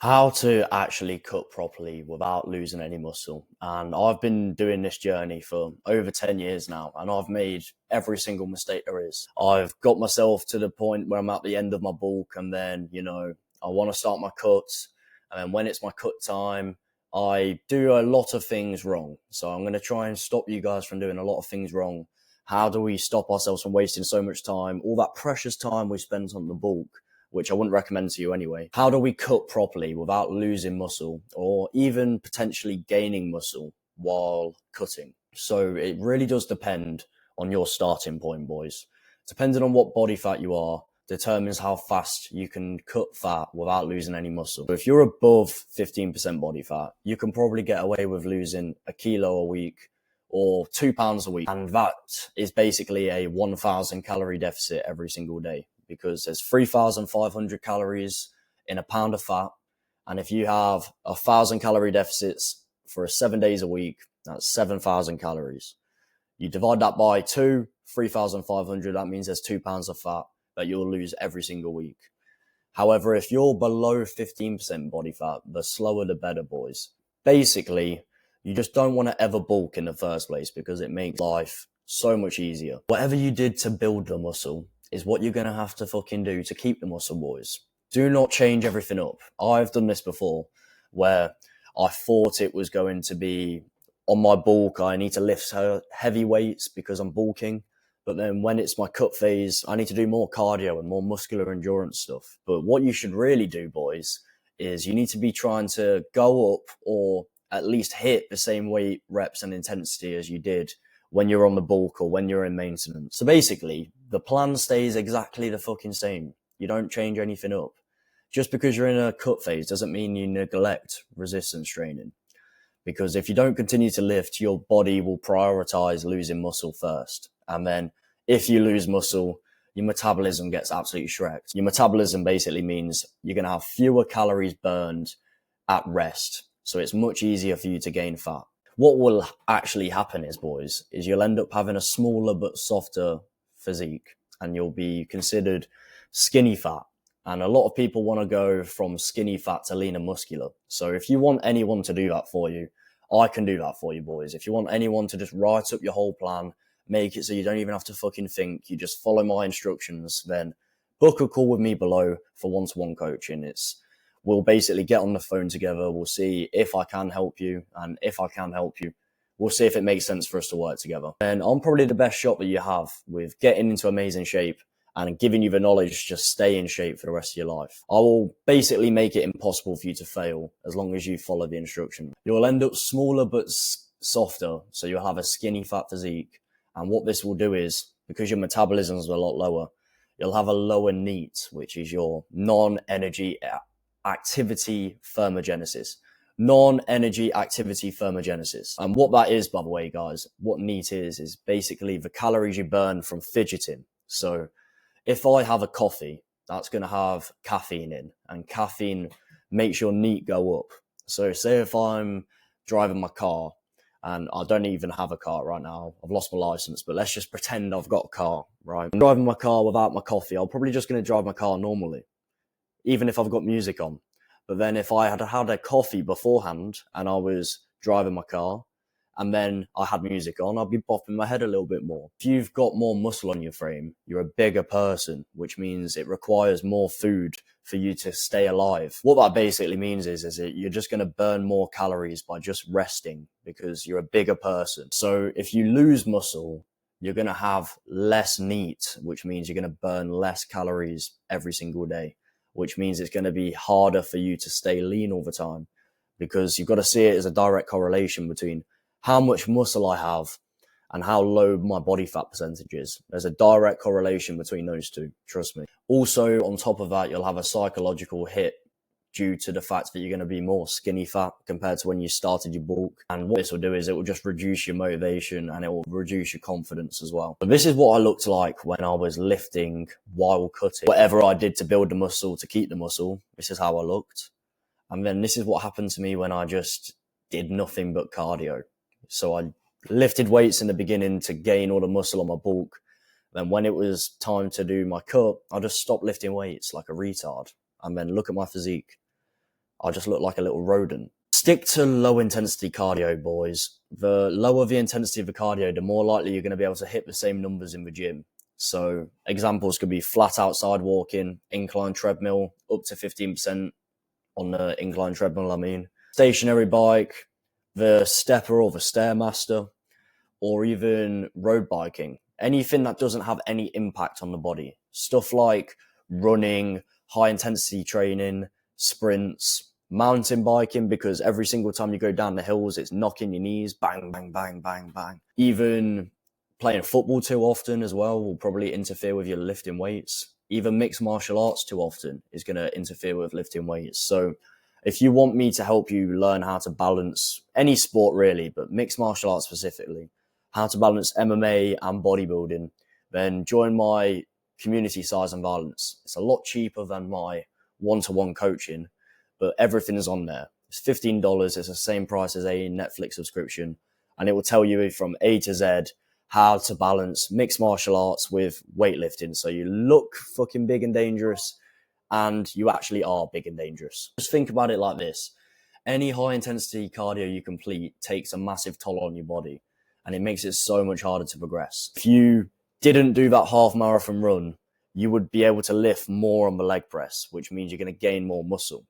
How to actually cut properly without losing any muscle. And I've been doing this journey for over 10 years now, and I've made every single mistake there is. I've got myself to the point where I'm at the end of my bulk, and then, I want to start my cuts. And then when it's my cut time, I do a lot of things wrong. So I'm going to try and stop you guys from doing a lot of things wrong. How do we stop ourselves from wasting so much time, all that precious time we spent on the bulk, which I wouldn't recommend to you anyway? How do we cut properly without losing muscle or even potentially gaining muscle while cutting? So it really does depend on your starting point, boys. Depending on what body fat you are, determines how fast you can cut fat without losing any muscle. So if you're above 15% body fat, you can probably get away with losing a kilo a week or 2 pounds a week. And that is basically a 1,000 calorie deficit every single day, because there's 3,500 calories in a pound of fat. And if you have 1,000 calorie deficits for 7 days a week, that's 7,000 calories. You divide that by 3,500, that means there's 2 pounds of fat that you'll lose every single week. However, if you're below 15% body fat, the slower the better, boys. Basically, you just don't want to ever bulk in the first place because it makes life so much easier. Whatever you did to build the muscle is what you're going to have to fucking do to keep the muscle, boys. Do not change everything up. I've done this before where I thought it was going to be on my bulk, I need to lift heavy weights because I'm bulking. But then when it's my cut phase, I need to do more cardio and more muscular endurance stuff. But what you should really do, boys, is you need to be trying to go up or at least hit the same weight, reps and intensity as you did when you're on the bulk or when you're in maintenance. So basically, the plan stays exactly the fucking same. You don't change anything up. Just because you're in a cut phase doesn't mean you neglect resistance training. Because if you don't continue to lift, your body will prioritize losing muscle first. And then if you lose muscle, your metabolism gets absolutely shreked. Your metabolism basically means you're going to have fewer calories burned at rest. So it's much easier for you to gain fat. What will actually happen is, boys, is you'll end up having a smaller but softer physique, and you'll be considered skinny fat. And a lot of people want to go from skinny fat to lean and muscular. So if you want anyone to do that for you, I can do that for you, boys. If you want anyone to just write up your whole plan, make it so you don't even have to fucking think, you just follow my instructions, then book a call with me below for one-to-one coaching. We'll basically get on the phone together. We'll see if I can help you. And if I can help you, we'll see if it makes sense for us to work together. And I'm probably the best shot that you have with getting into amazing shape and giving you the knowledge to stay in shape for the rest of your life. I will basically make it impossible for you to fail as long as you follow the instruction. You'll end up smaller but softer, so you'll have a skinny fat physique. And what this will do is, because your metabolism is a lot lower, you'll have a lower NEAT, which is your non-energy activity thermogenesis. Non-energy activity thermogenesis. And what that is, by the way, guys, what NEAT is basically the calories you burn from fidgeting. So if I have a coffee, that's going to have caffeine in, and caffeine makes your NEAT go up. So say if I'm driving my car, and I don't even have a car right now, I've lost my license, but let's just pretend I've got a car, right? I'm driving my car without my coffee, I'm probably just going to drive my car normally, even if I've got music on. But then if I had had a coffee beforehand and I was driving my car, and then I had music on, I'd be bopping my head a little bit more. If you've got more muscle on your frame, you're a bigger person, which means it requires more food for you to stay alive. What that basically means is that you're just going to burn more calories by just resting because you're a bigger person. So if you lose muscle, you're going to have less NEAT, which means you're going to burn less calories every single day, which means it's going to be harder for you to stay lean all the time, because you've got to see it as a direct correlation between how much muscle I have and how low my body fat percentage is. There's a direct correlation between those two, trust me. Also, on top of that, you'll have a psychological hit due to the fact that you're going to be more skinny fat compared to when you started your bulk. And what this will do is it will just reduce your motivation and it will reduce your confidence as well. But this is what I looked like when I was lifting while cutting. Whatever I did to build the muscle, to keep the muscle, this is how I looked. And then this is what happened to me when I just did nothing but cardio. So I lifted weights in the beginning to gain all the muscle on my bulk. Then when it was time to do my cut, I just stopped lifting weights like a retard. And then look at my physique. I just look like a little rodent. Stick to low intensity cardio, boys. The lower the intensity of the cardio, the more likely you're going to be able to hit the same numbers in the gym. So examples could be flat outside walking, incline treadmill, up to 15% on the incline treadmill, stationary bike, the stepper or the stairmaster, or even road biking. Anything that doesn't have any impact on the body. Stuff like running, high intensity training, sprints, mountain biking, because every single time you go down the hills, it's knocking your knees, bang, bang, bang, bang, bang. Even playing football too often as well will probably interfere with your lifting weights. Even mixed martial arts too often is going to interfere with lifting weights. So if you want me to help you learn how to balance any sport really, but mixed martial arts specifically, how to balance MMA and bodybuilding, then join my community Size and Violence. It's a lot cheaper than my one-to-one coaching, but everything is on there. It's $15. It's the same price as a Netflix subscription, and it will tell you from A to Z how to balance mixed martial arts with weightlifting. So you look fucking big and dangerous, and you actually are big and dangerous. Just think about it like this. Any high intensity cardio you complete takes a massive toll on your body, and it makes it so much harder to progress. If you didn't do that half marathon run, you would be able to lift more on the leg press, which means you're going to gain more muscle.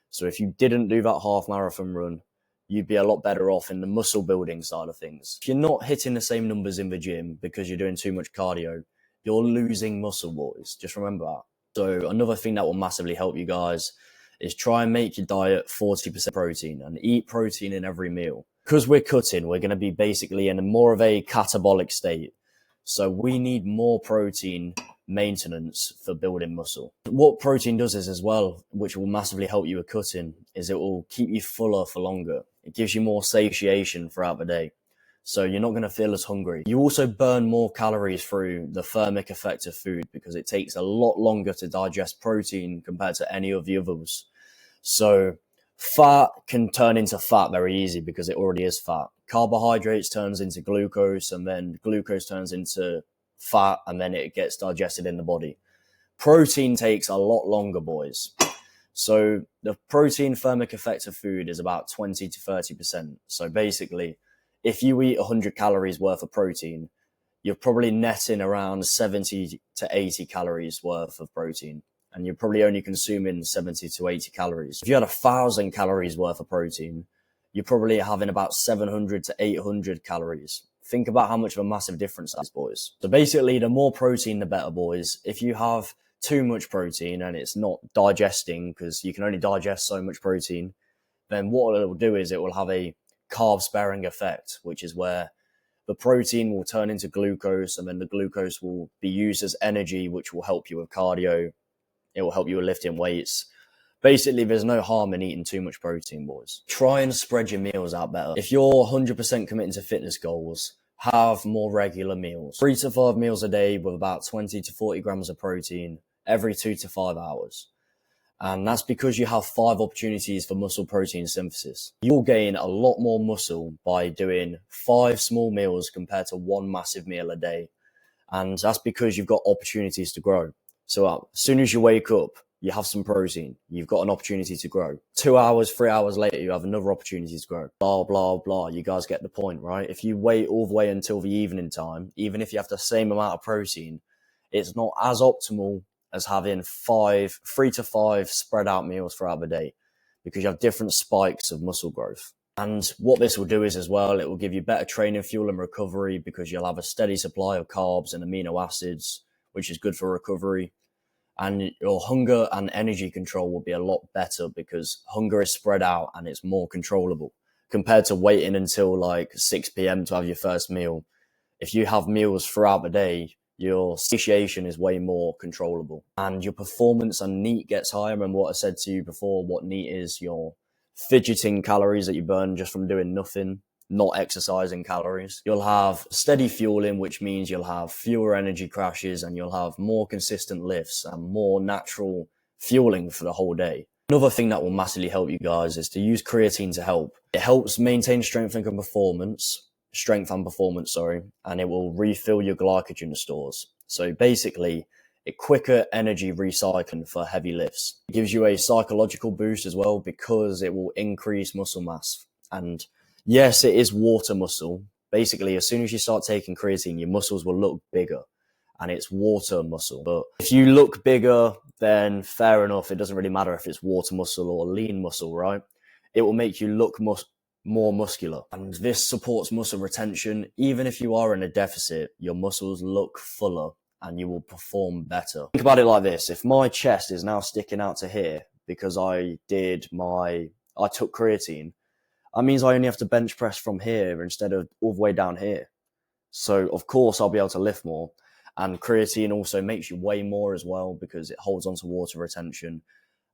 So if you didn't do that half marathon run, you'd be a lot better off in the muscle building side of things. If you're not hitting the same numbers in the gym because you're doing too much cardio, you're losing muscle, boys. Just remember that. So another thing that will massively help you guys is try and make your diet 40% protein and eat protein in every meal. Because we're cutting, we're going to be basically in more of a catabolic state. So we need more protein maintenance for building muscle. What protein does is as well, which will massively help you with cutting, is it will keep you fuller for longer. It gives you more satiation throughout the day. So you're not going to feel as hungry. You also burn more calories through the thermic effect of food because it takes a lot longer to digest protein compared to any of the others. So fat can turn into fat very easy because it already is fat. Carbohydrates turns into glucose, and then glucose turns into fat, and then it gets digested in the body. Protein takes a lot longer, boys. So the protein thermic effect of food is about 20 to 30%. So basically, if you eat 100 calories worth of protein, you're probably netting around 70 to 80 calories worth of protein. And you're probably only consuming 70 to 80 calories. If you had 1,000 calories worth of protein, you're probably having about 700 to 800 calories. Think about how much of a massive difference that is, boys. So basically, the more protein, the better, boys. If you have too much protein and it's not digesting, because you can only digest so much protein, then what it will do is it will have a carb sparing effect, which is where the protein will turn into glucose, and then the glucose will be used as energy, which will help you with cardio. It will help you with lifting weights. Basically, there's no harm in eating too much protein, boys. Try and spread your meals out better. If you're 100% committing to fitness goals, have more regular meals. 3 to 5 meals a day with about 20 to 40 grams of protein every 2 to 5 hours. And that's because you have 5 opportunities for muscle protein synthesis. You'll gain a lot more muscle by doing 5 small meals compared to 1 massive meal a day. And that's because you've got opportunities to grow. So as soon as you wake up, you have some protein, you've got an opportunity to grow. 2 hours, 3 hours later, you have another opportunity to grow. Blah, blah, blah. You guys get the point, right? If you wait all the way until the evening time, even if you have the same amount of protein, it's not as optimal as having 3 to 5 spread out meals throughout the day, because you have different spikes of muscle growth. And what this will do is as well, it will give you better training fuel and recovery, because you'll have a steady supply of carbs and amino acids, which is good for recovery. And your hunger and energy control will be a lot better because hunger is spread out and it's more controllable compared to waiting until like 6 p.m. to have your first meal. If you have meals throughout the day, your satiation is way more controllable and your performance and NEAT gets higher. Remember what I said to you before, what NEAT is: your fidgeting calories that you burn just from doing nothing, not exercising calories. You'll have steady fueling, which means you'll have fewer energy crashes and you'll have more consistent lifts and more natural fueling for the whole day. Another thing that will massively help you guys is to use creatine to help. It helps maintain strength and performance, and it will refill your glycogen stores. So basically, quicker energy recycling for heavy lifts. It gives you a psychological boost as well because it will increase muscle mass. And yes, it is water muscle. Basically, as soon as you start taking creatine, your muscles will look bigger, and it's water muscle. But if you look bigger, then fair enough. It doesn't really matter if it's water muscle or lean muscle, right? It will make you look more muscular. And this supports muscle retention. Even if you are in a deficit, your muscles look fuller and you will perform better. Think about it like this. If my chest is now sticking out to here because I took creatine, that means I only have to bench press from here instead of all the way down here. So of course I'll be able to lift more. And creatine also makes you weigh more as well because it holds onto water retention.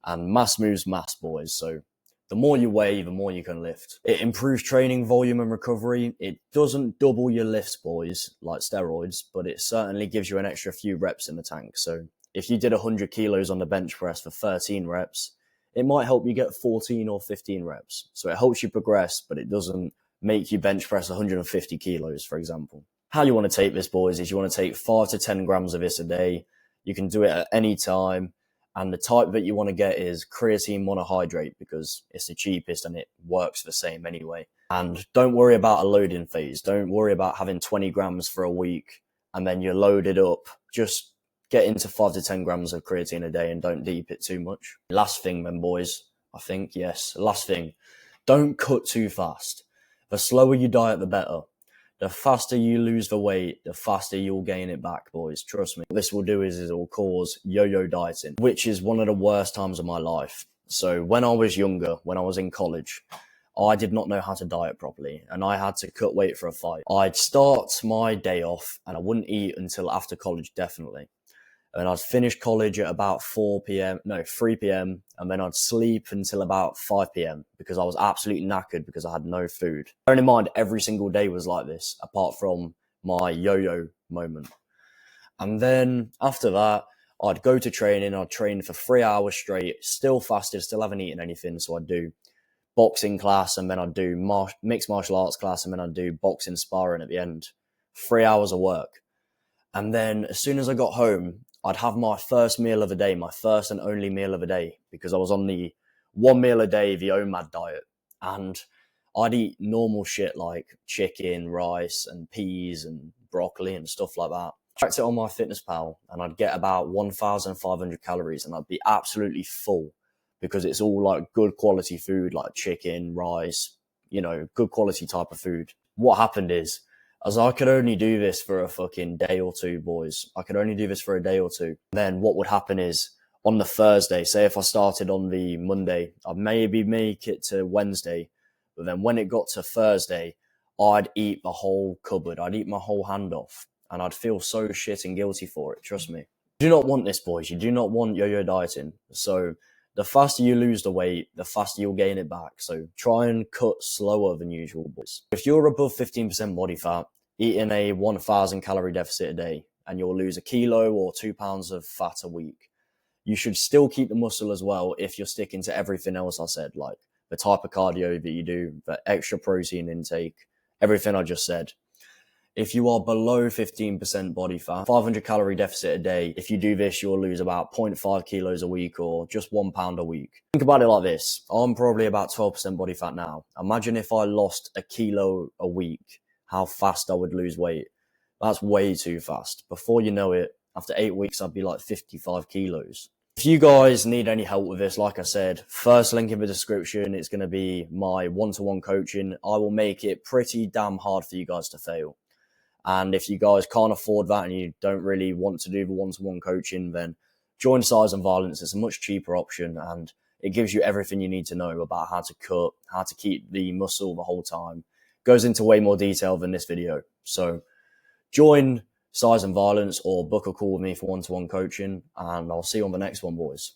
And mass moves mass, boys. So the more you weigh, the more you can lift. It improves training volume and recovery. It doesn't double your lifts, boys, like steroids, but it certainly gives you an extra few reps in the tank. So if you did 100 kilos on the bench press for 13 reps, it might help you get 14 or 15 reps. So it helps you progress, but it doesn't make you bench press 150 kilos, for example. How you want to take this, boys, is you want to take 5 to 10 grams of this a day. You can do it at any time. And the type that you want to get is creatine monohydrate because it's the cheapest and it works the same anyway. And don't worry about a loading phase. Don't worry about having 20 grams for a week and then you're loaded up. Just get into 5 to 10 grams of creatine a day and don't deep it too much. Last thing then, boys, last thing, don't cut too fast. The slower you diet, the better. The faster you lose the weight, the faster you'll gain it back, boys. Trust me. What this will do is it will cause yo-yo dieting, which is one of the worst times of my life. So when I was younger, when I was in college, I did not know how to diet properly and I had to cut weight for a fight. I'd start my day off and I wouldn't eat until after college, definitely. And I'd finish college at about 3 p.m. And then I'd sleep until about 5 p.m. because I was absolutely knackered because I had no food. Bearing in mind, every single day was like this, apart from my yo-yo moment. And then after that, I'd go to training. I'd train for 3 hours straight, still fasted, still haven't eaten anything. So I'd do boxing class and then I'd do mixed martial arts class and then I'd do boxing sparring at the end. 3 hours of work. And then as soon as I got home, I'd have my first meal of the day, my first and only meal of the day, because I was on the 1 meal a day, the OMAD diet. And I'd eat normal shit like chicken, rice, and peas and broccoli and stuff like that. I tracked it on MyFitnessPal and I'd get about 1,500 calories and I'd be absolutely full because it's all like good quality food like chicken, rice, good quality type of food. What happened is, as I could only do this for a fucking day or two, boys. I could only do this for a day or two. Then what would happen is on the Thursday, say if I started on the Monday, I'd maybe make it to Wednesday. But then when it got to Thursday, I'd eat the whole cupboard. I'd eat my whole hand off. And I'd feel so shit and guilty for it. Trust me. You do not want this, boys. You do not want yo-yo dieting. So the faster you lose the weight, the faster you'll gain it back. So try and cut slower than usual, boys. If you're above 15% body fat, eating a 1,000 calorie deficit a day, and you'll lose 1 kilo or 2 pounds of fat a week, you should still keep the muscle as well if you're sticking to everything else I said, like the type of cardio that you do, the extra protein intake, everything I just said. If you are below 15% body fat, 500 calorie deficit a day, if you do this, you'll lose about 0.5 kilos a week or just 1 pound a week. Think about it like this. I'm probably about 12% body fat now. Imagine if I lost 1 kilo a week, how fast I would lose weight. That's way too fast. Before you know it, after 8 weeks, I'd be like 55 kilos. If you guys need any help with this, like I said, first link in the description, it's going to be my one-to-one coaching. I will make it pretty damn hard for you guys to fail. And if you guys can't afford that and you don't really want to do the one-to-one coaching, then join Size and Violence. It's a much cheaper option and it gives you everything you need to know about how to cut, how to keep the muscle the whole time. Goes into way more detail than this video. So join Size and Violence or book a call with me for one-to-one coaching and I'll see you on the next one, boys.